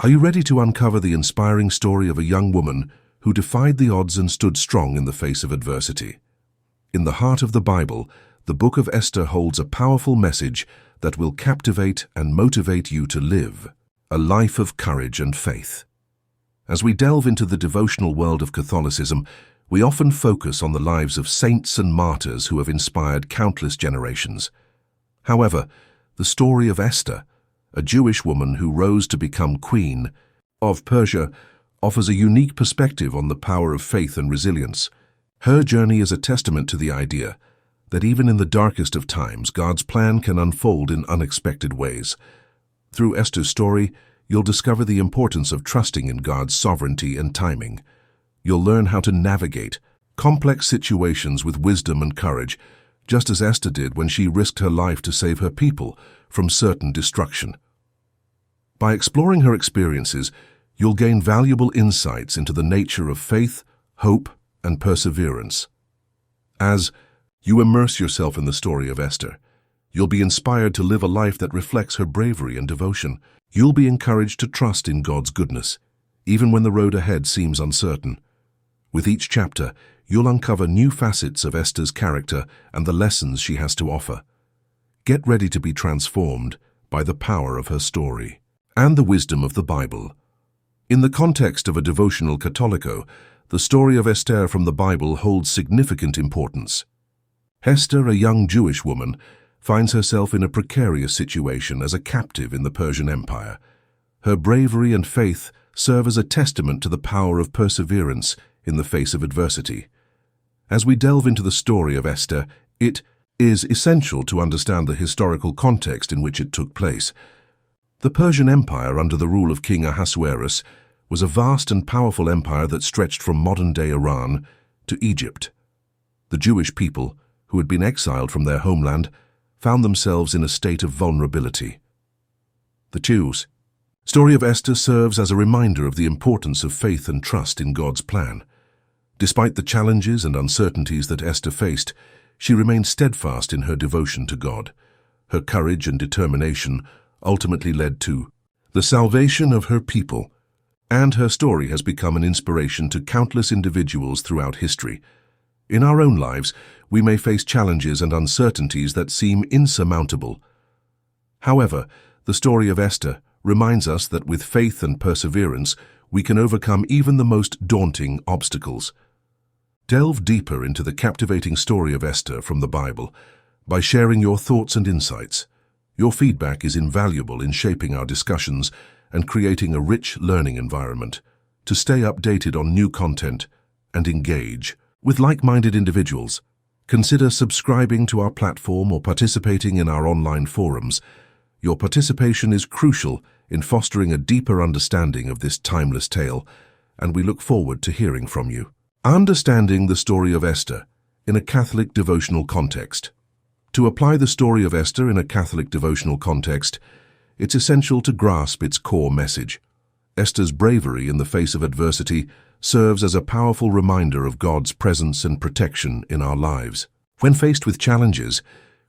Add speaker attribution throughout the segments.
Speaker 1: Are you ready to uncover the inspiring story of a young woman who defied the odds and stood strong in the face of adversity? In the heart of the Bible, the book of Esther holds a powerful message that will captivate and motivate you to live a life of courage and faith. As we delve into the devotional world of Catholicism, we often focus on the lives of saints and martyrs who have inspired countless generations. However, the story of Esther, a Jewish woman who rose to become queen of Persia, offers a unique perspective on the power of faith and resilience. Her journey is a testament to the idea that even in the darkest of times, God's plan can unfold in unexpected ways. Through Esther's story, you'll discover the importance of trusting in God's sovereignty and timing. You'll learn how to navigate complex situations with wisdom and courage, just as Esther did when she risked her life to save her people from certain destruction. By exploring her experiences, you'll gain valuable insights into the nature of faith, hope, and perseverance. As you immerse yourself in the story of Esther, you'll be inspired to live a life that reflects her bravery and devotion. You'll be encouraged to trust in God's goodness, even when the road ahead seems uncertain. With each chapter, you'll uncover new facets of Esther's character and the lessons she has to offer. Get ready to be transformed by the power of her story and the wisdom of the Bible. In the context of a devotional Catholico, the story of Esther from the Bible holds significant importance. Esther, a young Jewish woman, finds herself in a precarious situation as a captive in the Persian Empire. Her bravery and faith serve as a testament to the power of perseverance in the face of adversity. As we delve into the story of Esther, it is essential to understand the historical context in which it took place. The Persian Empire, under the rule of King Ahasuerus, was a vast and powerful empire that stretched from modern-day Iran to Egypt. The Jewish people, who had been exiled from their homeland, found themselves in a state of vulnerability. The Jews' story of Esther serves as a reminder of the importance of faith and trust in God's plan. Despite the challenges and uncertainties that Esther faced, she remained steadfast in her devotion to God. Her courage and determination ultimately led to the salvation of her people, and her story has become an inspiration to countless individuals throughout history. In our own lives, we may face challenges and uncertainties that seem insurmountable. However, the story of Esther reminds us that with faith and perseverance, we can overcome even the most daunting obstacles. Delve deeper into the captivating story of Esther from the Bible by sharing your thoughts and insights. Your feedback is invaluable in shaping our discussions and creating a rich learning environment. To stay updated on new content and engage with like-minded individuals, consider subscribing to our platform or participating in our online forums. Your participation is crucial in fostering a deeper understanding of this timeless tale, and we look forward to hearing from you. Understanding the story of Esther in a Catholic devotional context. To apply the story of Esther in a Catholic devotional context, it's essential to grasp its core message. Esther's bravery in the face of adversity serves as a powerful reminder of God's presence and protection in our lives. When faced with challenges,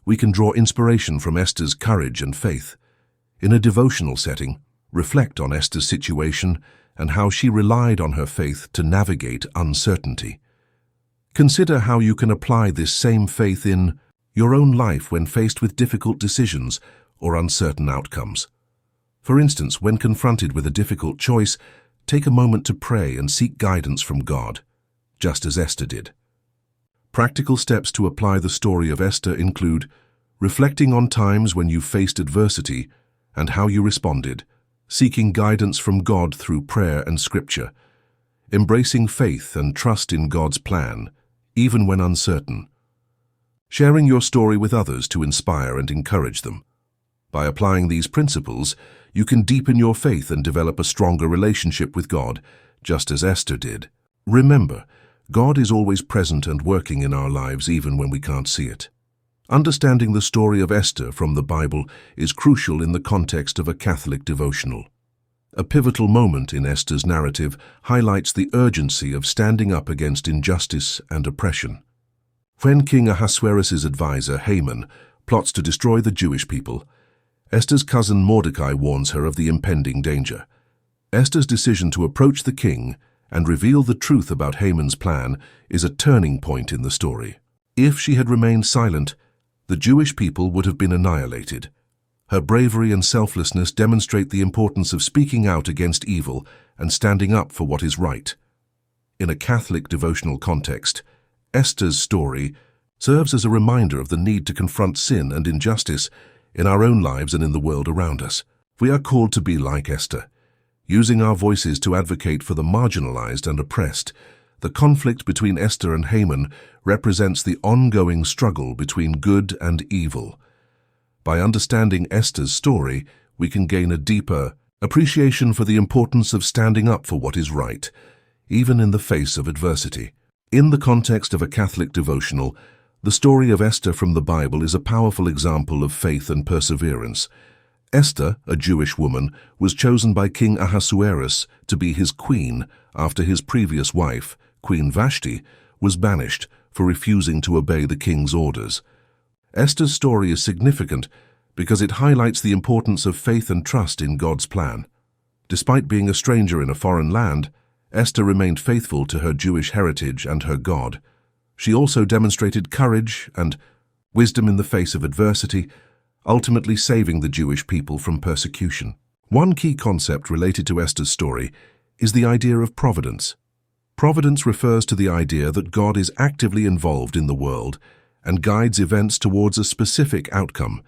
Speaker 1: we can draw inspiration from Esther's courage and faith. In a devotional setting, reflect on Esther's situation and how she relied on her faith to navigate uncertainty. Consider how you can apply this same faith in your own life when faced with difficult decisions or uncertain outcomes. For instance, when confronted with a difficult choice, take a moment to pray and seek guidance from God, just as Esther did. Practical steps to apply the story of Esther include reflecting on times when you faced adversity and how you responded, seeking guidance from God through prayer and scripture, embracing faith and trust in God's plan, even when uncertain, sharing your story with others to inspire and encourage them. By applying these principles, you can deepen your faith and develop a stronger relationship with God, just as Esther did. Remember, God is always present and working in our lives even when we can't see it. Understanding the story of Esther from the Bible is crucial in the context of a Catholic devotional. A pivotal moment in Esther's narrative highlights the urgency of standing up against injustice and oppression. When King Ahasuerus' advisor, Haman, plots to destroy the Jewish people, Esther's cousin Mordecai warns her of the impending danger. Esther's decision to approach the king and reveal the truth about Haman's plan is a turning point in the story. If she had remained silent, the Jewish people would have been annihilated. Her bravery and selflessness demonstrate the importance of speaking out against evil and standing up for what is right. In a Catholic devotional context, Esther's story serves as a reminder of the need to confront sin and injustice in our own lives and in the world around us. We are called to be like Esther, using our voices to advocate for the marginalized and oppressed. The conflict between Esther and Haman represents the ongoing struggle between good and evil. By understanding Esther's story, we can gain a deeper appreciation for the importance of standing up for what is right, even in the face of adversity. In the context of a Catholic devotional, the story of Esther from the Bible is a powerful example of faith and perseverance. Esther, a Jewish woman, was chosen by King Ahasuerus to be his queen after his previous wife, Queen Vashti, was banished for refusing to obey the king's orders. Esther's story is significant because it highlights the importance of faith and trust in God's plan. Despite being a stranger in a foreign land, Esther remained faithful to her Jewish heritage and her God. She also demonstrated courage and wisdom in the face of adversity, ultimately saving the Jewish people from persecution. One key concept related to Esther's story is the idea of providence. Providence refers to the idea that God is actively involved in the world and guides events towards a specific outcome.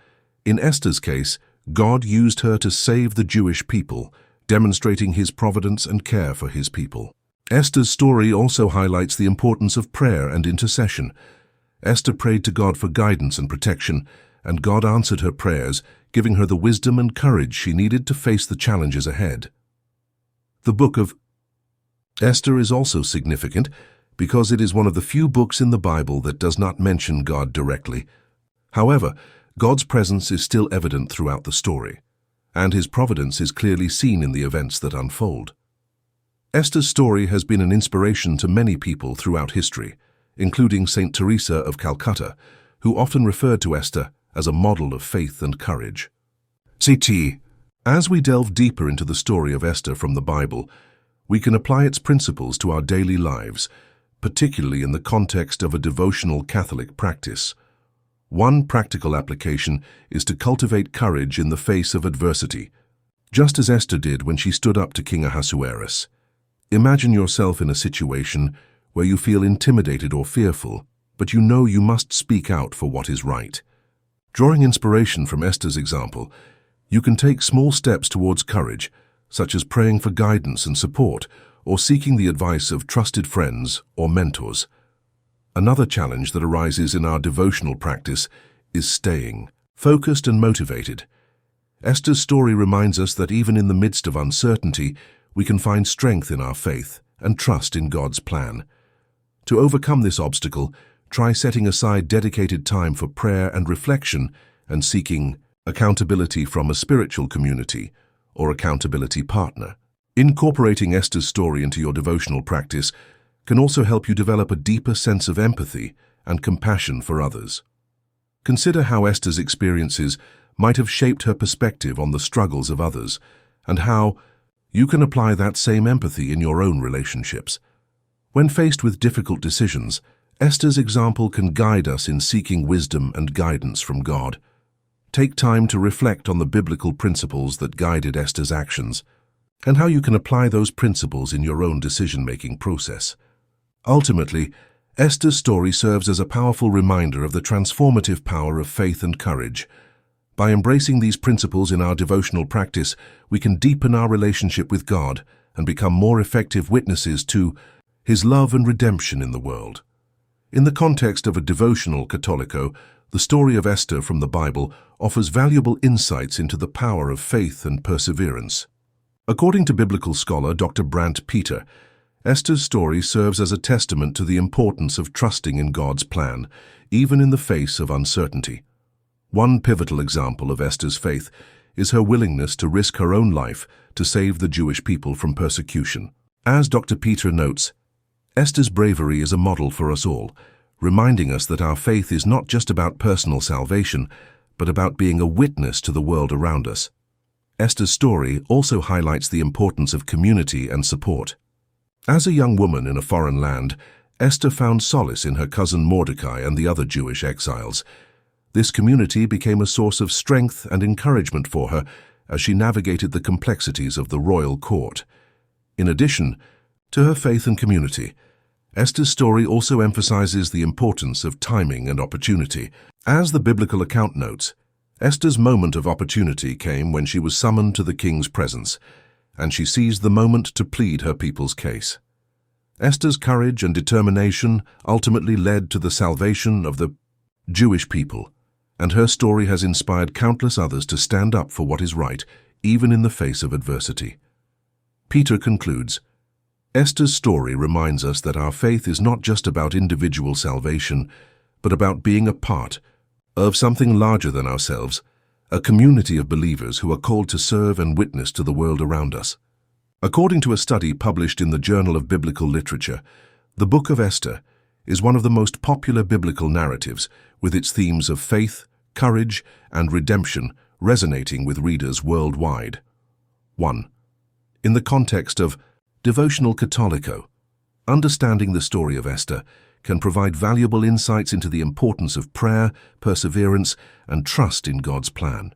Speaker 1: In Esther's case, God used her to save the Jewish people, demonstrating his providence and care for his people. Esther's story also highlights the importance of prayer and intercession. Esther prayed to God for guidance and protection, and God answered her prayers, giving her the wisdom and courage she needed to face the challenges ahead. The book of Esther is also significant because it is one of the few books in the Bible that does not mention God directly. However, God's presence is still evident throughout the story, and his providence is clearly seen in the events that unfold. Esther's story has been an inspiration to many people throughout history, including Saint Teresa of Calcutta, who often referred to Esther as a model of faith and courage. CT. As we delve deeper into the story of Esther from the Bible, we can apply its principles to our daily lives, particularly in the context of a devotional Catholic practice. One practical application is to cultivate courage in the face of adversity, just as Esther did when she stood up to King Ahasuerus. Imagine yourself in a situation where you feel intimidated or fearful, but you know you must speak out for what is right. Drawing inspiration from Esther's example, you can take small steps towards courage, such as praying for guidance and support, or seeking the advice of trusted friends or mentors. Another challenge that arises in our devotional practice is staying focused and motivated. Esther's story reminds us that even in the midst of uncertainty, we can find strength in our faith and trust in God's plan. To overcome this obstacle, try setting aside dedicated time for prayer and reflection and seeking accountability from a spiritual community or accountability partner. Incorporating Esther's story into your devotional practice can also help you develop a deeper sense of empathy and compassion for others. Consider how Esther's experiences might have shaped her perspective on the struggles of others, and how you can apply that same empathy in your own relationships. When faced with difficult decisions, Esther's example can guide us in seeking wisdom and guidance from God. Take time to reflect on the biblical principles that guided Esther's actions, and how you can apply those principles in your own decision-making process. Ultimately, Esther's story serves as a powerful reminder of the transformative power of faith and courage. By embracing these principles in our devotional practice, we can deepen our relationship with God and become more effective witnesses to his love and redemption in the world. In the context of a devotional Catholico, the story of Esther from the Bible offers valuable insights into the power of faith and perseverance. According to biblical scholar Dr. Brandt Peter, Esther's story serves as a testament to the importance of trusting in God's plan, even in the face of uncertainty. One pivotal example of Esther's faith is her willingness to risk her own life to save the Jewish people from persecution. As Dr. Peter notes, Esther's bravery is a model for us all, reminding us that our faith is not just about personal salvation, but about being a witness to the world around us. Esther's story also highlights the importance of community and support. As a young woman in a foreign land, Esther found solace in her cousin Mordecai and the other Jewish exiles. This community became a source of strength and encouragement for her as she navigated the complexities of the royal court. In addition to her faith and community, Esther's story also emphasizes the importance of timing and opportunity. As the biblical account notes, Esther's moment of opportunity came when she was summoned to the king's presence, and she seized the moment to plead her people's case. Esther's courage and determination ultimately led to the salvation of the Jewish people, and her story has inspired countless others to stand up for what is right, even in the face of adversity. Peter concludes, Esther's story reminds us that our faith is not just about individual salvation, but about being a part of something larger than ourselves, a community of believers who are called to serve and witness to the world around us. According to a study published in the Journal of Biblical Literature, the Book of Esther is one of the most popular biblical narratives, with its themes of faith, courage, and redemption resonating with readers worldwide. 1. In the context of devotional Catholico, understanding the story of Esther can provide valuable insights into the importance of prayer, perseverance, and trust in God's plan.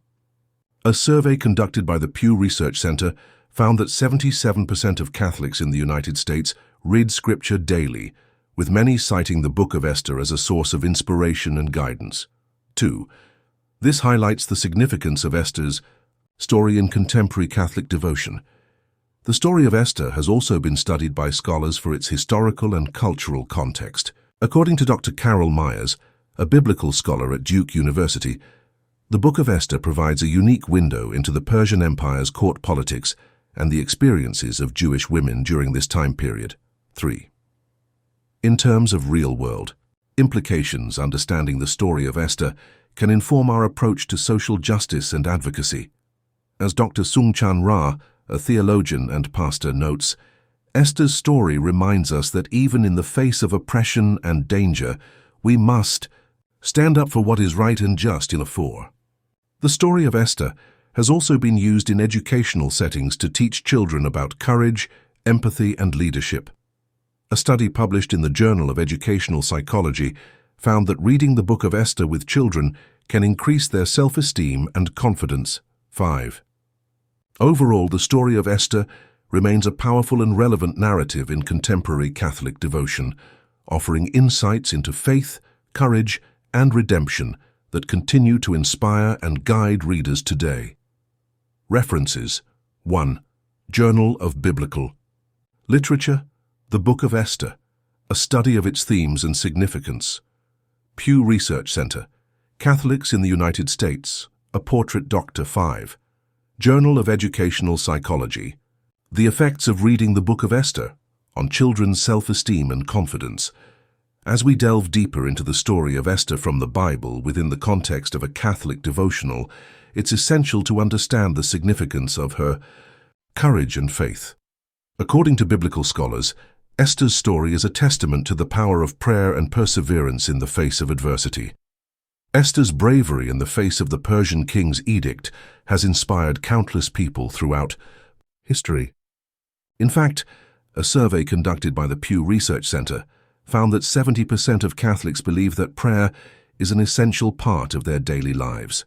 Speaker 1: A survey conducted by the Pew Research Center found that 77% of Catholics in the United States read Scripture daily, with many citing the Book of Esther as a source of inspiration and guidance. 2. This highlights the significance of Esther's story in contemporary Catholic devotion. The story of Esther has also been studied by scholars for its historical and cultural context. According to Dr. Carol Myers, a biblical scholar at Duke University, the Book of Esther provides a unique window into the Persian Empire's court politics and the experiences of Jewish women during this time period. 3. In terms of real-world implications, understanding the story of Esther can inform our approach to social justice and advocacy. As Dr. Sung-Chan Ra, a theologian and pastor, notes, Esther's story reminds us that even in the face of oppression and danger, we must stand up for what is right and just in a four. The story of Esther has also been used in educational settings to teach children about courage, empathy, and leadership. A study published in the Journal of Educational Psychology found that reading the Book of Esther with children can increase their self-esteem and confidence. 5. Overall, the story of Esther remains a powerful and relevant narrative in contemporary Catholic devotion, offering insights into faith, courage, and redemption that continue to inspire and guide readers today. References: 1. Journal of Biblical Literature, The Book of Esther, a study of its themes and significance. Pew Research Center, Catholics in the United States, A Portrait Doctor 5. Journal of Educational Psychology, The Effects of Reading the Book of Esther on Children's Self-Esteem and Confidence. As we delve deeper into the story of Esther from the Bible within the context of a Catholic devotional, it's essential to understand the significance of her courage and faith. According to biblical scholars, Esther's story is a testament to the power of prayer and perseverance in the face of adversity. Esther's bravery in the face of the Persian king's edict has inspired countless people throughout history. In fact, a survey conducted by the Pew Research Center found that 70% of Catholics believe that prayer is an essential part of their daily lives.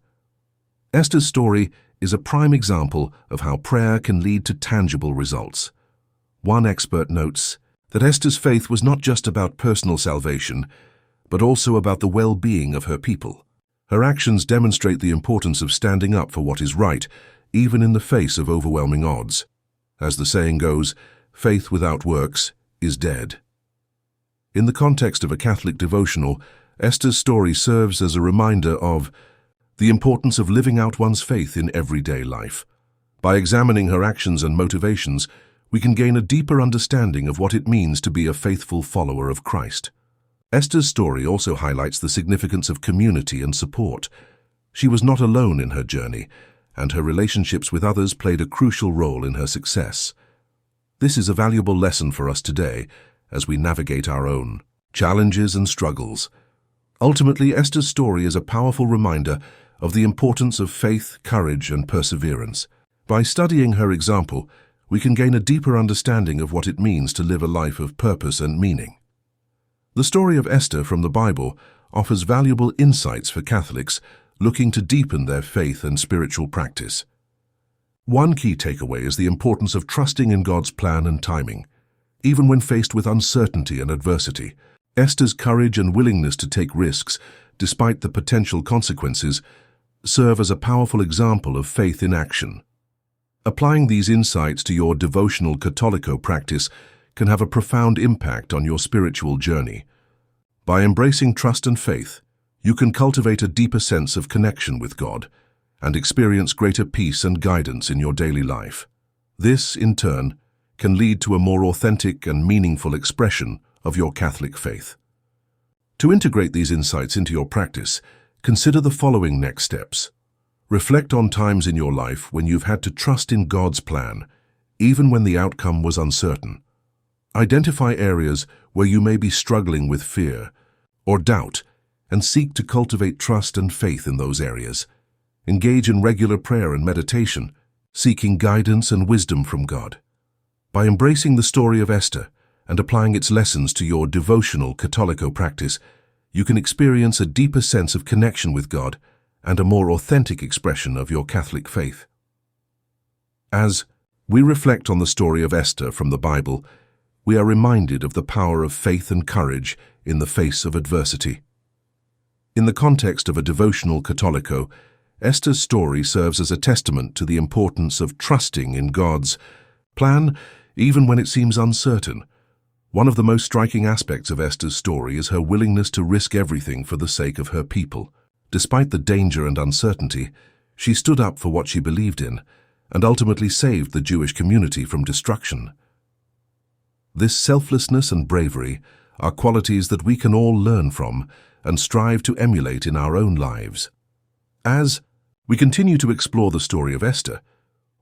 Speaker 1: Esther's story is a prime example of how prayer can lead to tangible results. One expert notes that Esther's faith was not just about personal salvation, but also about the well-being of her people. Her actions demonstrate the importance of standing up for what is right, even in the face of overwhelming odds. As the saying goes, faith without works is dead. In the context of a Catholic devotional, Esther's story serves as a reminder of the importance of living out one's faith in everyday life. By examining her actions and motivations, we can gain a deeper understanding of what it means to be a faithful follower of Christ. Esther's story also highlights the significance of community and support. She was not alone in her journey, and her relationships with others played a crucial role in her success. This is a valuable lesson for us today as we navigate our own challenges and struggles. Ultimately, Esther's story is a powerful reminder of the importance of faith, courage, and perseverance. By studying her example, we can gain a deeper understanding of what it means to live a life of purpose and meaning. The story of Esther from the Bible offers valuable insights for Catholics looking to deepen their faith and spiritual practice. One key takeaway is the importance of trusting in God's plan and timing. Even when faced with uncertainty and adversity, Esther's courage and willingness to take risks, despite the potential consequences, serve as a powerful example of faith in action. Applying these insights to your devotional Cattolico practice can have a profound impact on your spiritual journey. By embracing trust and faith, you can cultivate a deeper sense of connection with God and experience greater peace and guidance in your daily life. This, in turn, can lead to a more authentic and meaningful expression of your Catholic faith. To integrate these insights into your practice, consider the following next steps. Reflect on times in your life when you've had to trust in God's plan, even when the outcome was uncertain. Identify areas where you may be struggling with fear or doubt, and seek to cultivate trust and faith in those areas. Engage in regular prayer and meditation, seeking guidance and wisdom from God. By embracing the story of Esther and applying its lessons to your devotional Cattolico practice, you can experience a deeper sense of connection with God and a more authentic expression of your Catholic faith. As we reflect on the story of Esther from the Bible, we are reminded of the power of faith and courage in the face of adversity. In the context of a devotional Cattolico, Esther's story serves as a testament to the importance of trusting in God's plan, even when it seems uncertain. One of the most striking aspects of Esther's story is her willingness to risk everything for the sake of her people. Despite the danger and uncertainty, she stood up for what she believed in and ultimately saved the Jewish community from destruction. This selflessness and bravery are qualities that we can all learn from and strive to emulate in our own lives. As we continue to explore the story of Esther,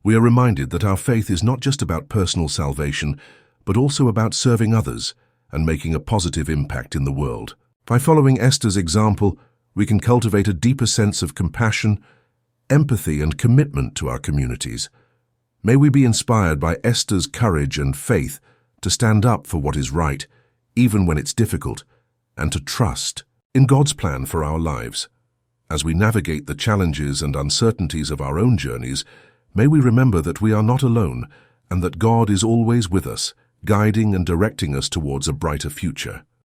Speaker 1: we are reminded that our faith is not just about personal salvation, but also about serving others and making a positive impact in the world. By following Esther's example, we can cultivate a deeper sense of compassion, empathy, and commitment to our communities. May we be inspired by Esther's courage and faith to stand up for what is right, even when it's difficult, and to trust in God's plan for our lives. As we navigate the challenges and uncertainties of our own journeys, may we remember that we are not alone and that God is always with us, guiding and directing us towards a brighter future.